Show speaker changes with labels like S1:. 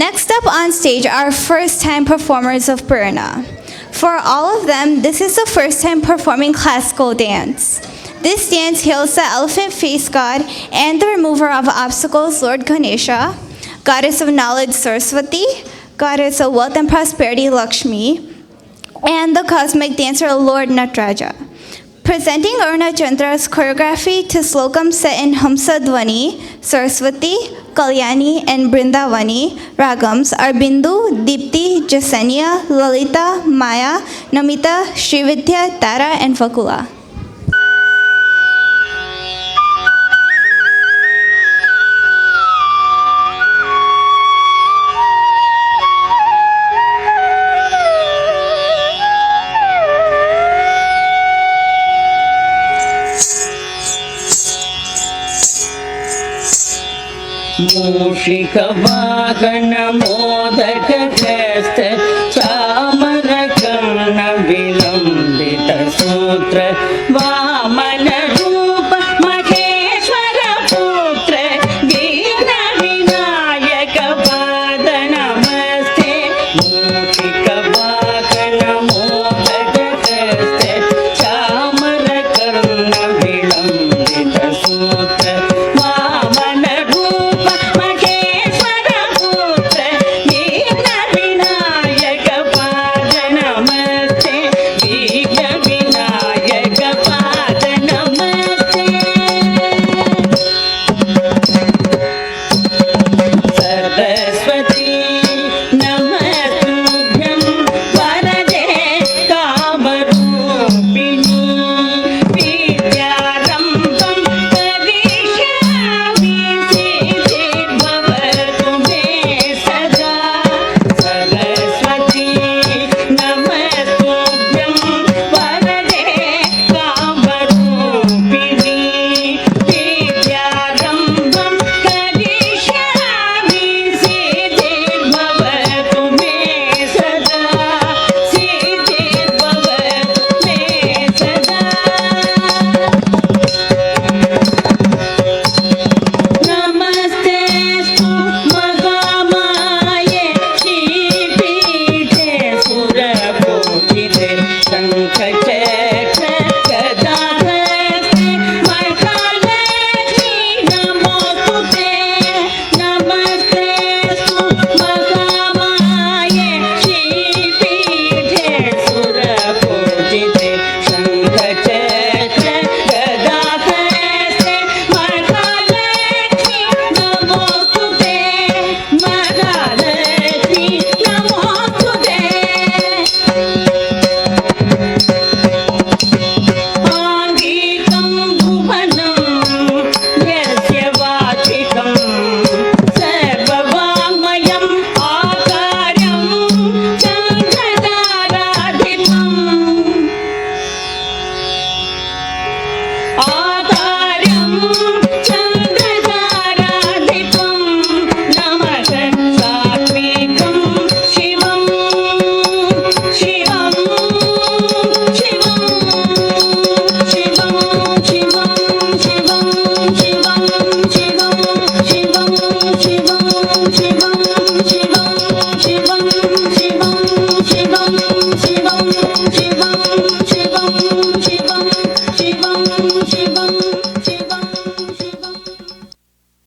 S1: Next up on stage are first-time performers of Purna. For all of them, this is the first time performing classical dance. This dance hails the elephant face god and the remover of obstacles, Lord Ganesha, goddess of knowledge Saraswati, goddess of wealth and prosperity Lakshmi, and the cosmic dancer Lord Natraja. Presenting Aruna Chandra's choreography to slokam set in Hamsa Dwani, Saraswati, Kalyani, and Brindavani ragams are Bindu, Deepti, Jasanya, Lalita, Maya, Namita, Srividya, Tara, and Vakula.
S2: मूषिक वाहन मोदक हस्त